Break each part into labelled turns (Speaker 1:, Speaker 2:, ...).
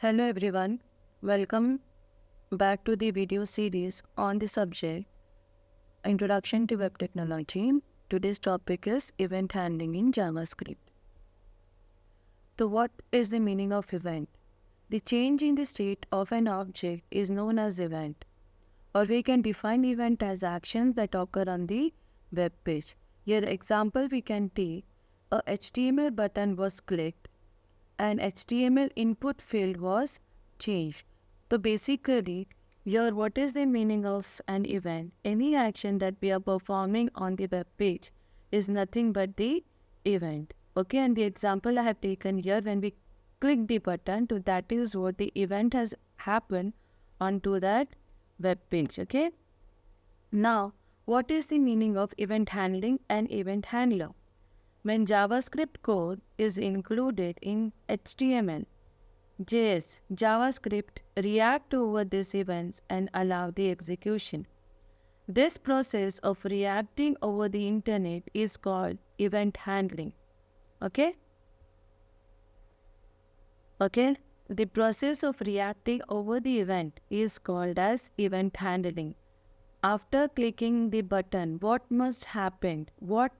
Speaker 1: Hello everyone, welcome back to the video series on the subject Introduction to Web Technology. Today's topic is event handling in JavaScript. So what is the meaning of event? The change in the state of an object is known as event, or we can define event as actions that occur on the web page. Here example we can take a HTML button was clicked and HTML input field was changed. So basically, here what is the meaning of an event? Any action that we are performing on the web page is nothing but the event. Okay, and the example I have taken here, when we click the button, so that is what the event has happened onto that web page. Okay. Now, what is the meaning of event handling and event handler? When JavaScript code is included in HTML, JS, JavaScript react over these events and allow the execution. This process of reacting over the internet is called event handling. Okay? The process of reacting over the event is called as event handling. After clicking the button, what must happen? What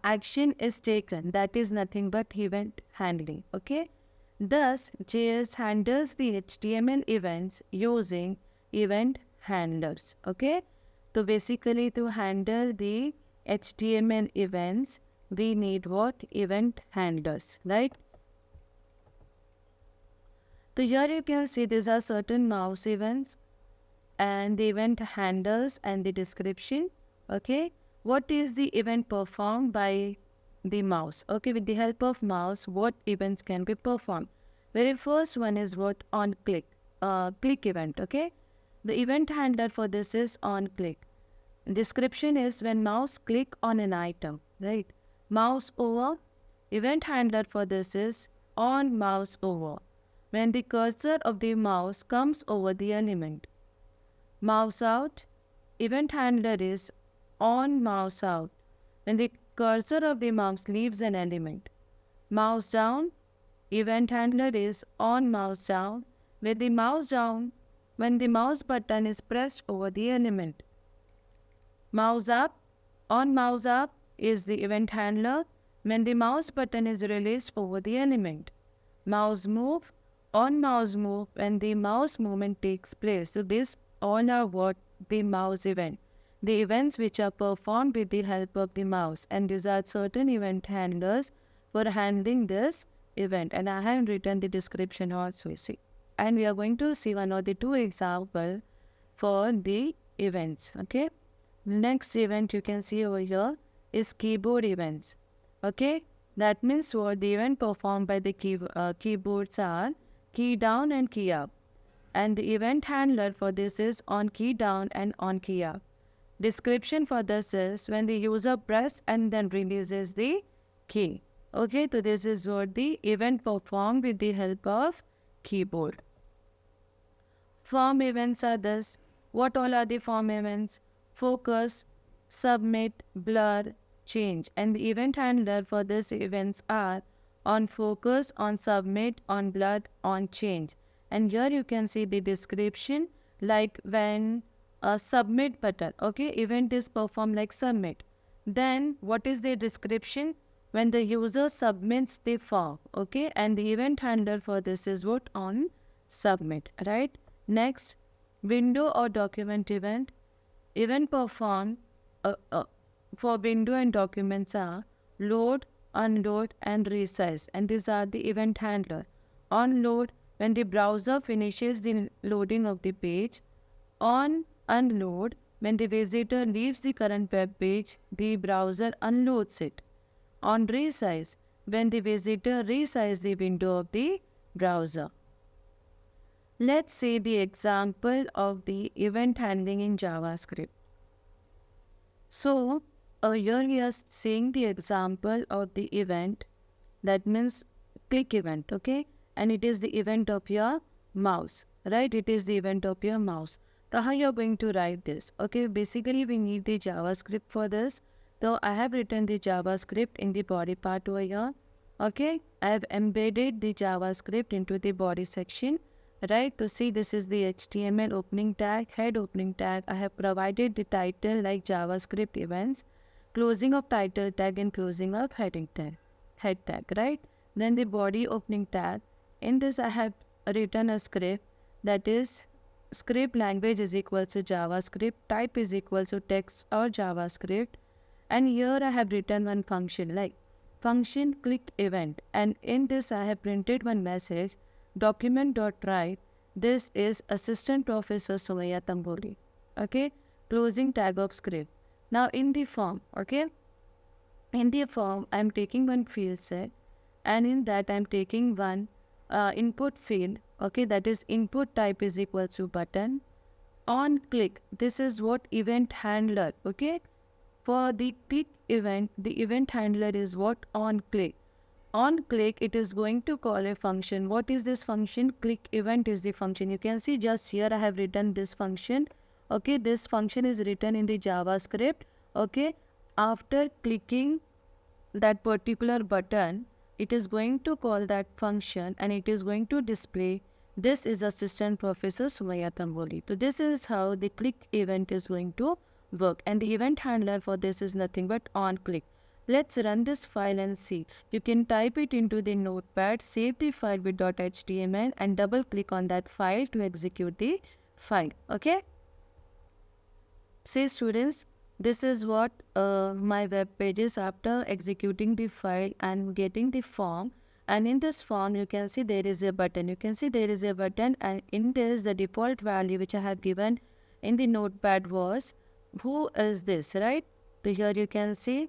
Speaker 1: action is taken? That is nothing but event handling. Okay? Thus, JS handles the HTML events using event handlers. Okay? So basically, to handle the HTML events, we need what? Event handlers, right? So here you can see these are certain mouse events and the event handlers and the description. Okay? What is the event performed by the mouse? Okay, with the help of mouse, what events can be performed? Very first one is what? On click. Click event. Okay, the event handler for this is on click. Description is when mouse click on an item, right? Mouse over. Event handler for this is on mouse over. When the cursor of the mouse comes over the element. Mouse out. Event handler is on mouse out. When the cursor of the mouse leaves an element. Mouse down. Event handler is on mouse down. With the mouse down, when the mouse button is pressed over the element. Mouse up. On mouse up is the event handler when the mouse button is released over the element. Mouse move. On mouse move when the mouse movement takes place. So these all are what? The mouse event. The events which are performed with the help of the mouse, and these are certain event handlers for handling this event, and I have written the description also. See, and we are going to see one or the two examples for the events. Okay, next event you can see over here is keyboard events. Okay, that means what? The event performed by the keyboards are key down and key up, and the event handler for this is on key down and on key up. Description for this is when the user press and then releases the key. Okay, so this is what the event performed with the help of keyboard. Form events are this. What all are the form events? Focus, submit, blur, change. And the event handler for these events are on focus, on submit, on blur, on change. And here you can see the description, like when a submit button, okay, event is performed like submit. Then what is the description? When the user submits the form, okay, and the event handler for this is what? On submit, right? Next, window or document event. Event performed for window and documents are load, unload, and resize, and these are the event handler. On load, when the browser finishes the loading of the page. On unload, when the visitor leaves the current web page, the browser unloads it. On resize, when the visitor resizes the window of the browser. Let's see the example of the event handling in JavaScript. So, here we are seeing the example of the event, that means click event, okay? And it is the event of your mouse, right? It is the event of your mouse. So how you are going to write this? Okay, basically we need the JavaScript for this. So I have written the JavaScript in the body part over here. Okay, I have embedded the JavaScript into the body section, right? To see, this is the HTML opening tag, head opening tag. I have provided the title like JavaScript events, closing of title tag and closing of heading tag, head tag, right? Then the body opening tag. In this, I have written a script, that is script language is equal to JavaScript, type is equal to text or JavaScript, and here I have written one function like function clicked event, and in this I have printed one message document.write. This is Assistant Professor Sumaya Tamboli. Okay, closing tag of script. Now in the form, okay, in the form I am taking one field set, and in that I am taking one input field. Okay, that is input type is equal to button. On click, this is what event handler. Okay, for the click event, the event handler is what? On click. On click, it is going to call a function. What is this function? Click event is the function. You can see just here I have written this function. Okay, this function is written in the JavaScript. Okay, after clicking that particular button, it is going to call that function and it is going to display this is Assistant Professor Sumaya Tamboli. So this is how the click event is going to work, and the event handler for this is nothing but on click. Let's run this file and see. You can type it into the notepad, save the file with .html and double click on that file to execute the file. Okay. See students, this is what my web page is after executing the file and getting the form. And in this form, you can see there is a button. You can see there is a button, and in this, the default value which I have given in the notepad was, who is this, right? So here you can see,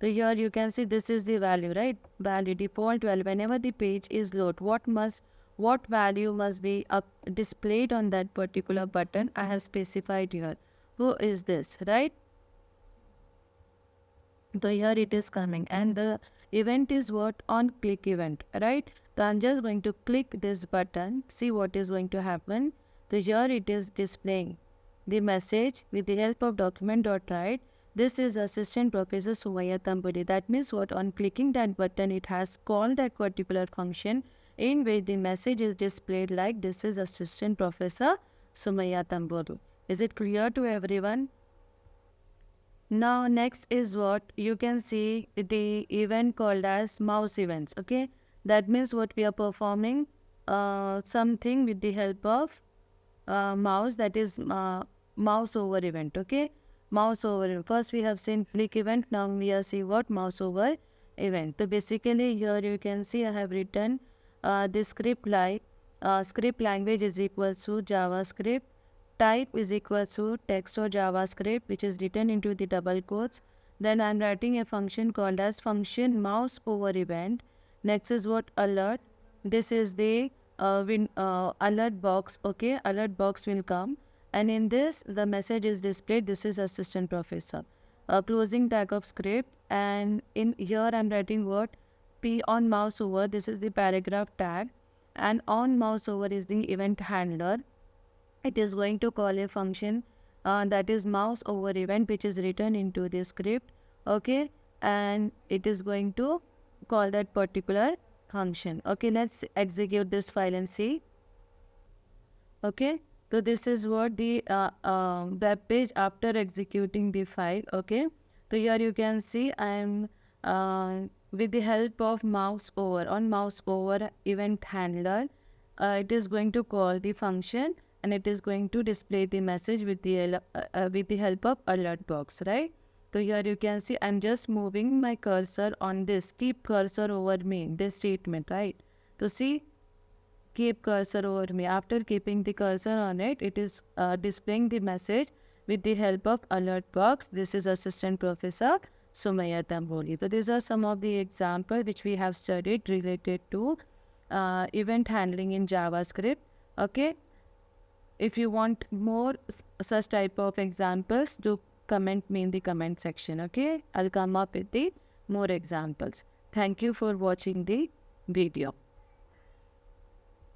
Speaker 1: this is the value, right? Value default value. Whenever the page is load, what value must be displayed on that particular button? I have specified here. Who is this, right? So here it is coming, and the event is what? On click event, right? So I'm just going to click this button, see what is going to happen. So here it is displaying the message with the help of document.write. This is Assistant Professor Sumaya Tamboli. That means what? On clicking that button, it has called that particular function in which the message is displayed like this is Assistant Professor Sumaya Tamboli. Is it clear to everyone? Now next is what? You can see the event called as mouse events. Okay, that means what? We are performing something with the help of mouse, that is mouse over event. Okay, mouse over event. First we have seen click event, now we are seeing what? Mouse over event. So basically here you can see I have written the script like script language is equal to JavaScript, type is equal to text or JavaScript, which is written into the double quotes. Then I'm writing a function called as function mouse over event. Next is what? Alert. This is the alert box. Okay, alert box will come, and in this the message is displayed. This is Assistant Professor. Closing tag of script, and in here I'm writing what? P on mouse over. This is the paragraph tag, and on mouse over is the event handler. It is going to call a function that is mouse over event, which is written into the script. Okay, and it is going to call that particular function. Okay, let's execute this file and see. Okay, so this is what the web page after executing the file. Okay, so here you can see I am with the help of mouse over, on mouse over event handler, it is going to call the function and it is going to display the message with the help of alert box, right? So here you can see I'm just moving my cursor on this, keep cursor over me, this statement, right? So see, keep cursor over me. After keeping the cursor on it, it is displaying the message with the help of alert box. This is Assistant Professor Sumaya Tamboli. So these are some of the examples which we have studied related to event handling in JavaScript. Okay. If you want more such type of examples, do comment me in the comment section. Okay, I'll come up with the more examples. Thank you for watching the video.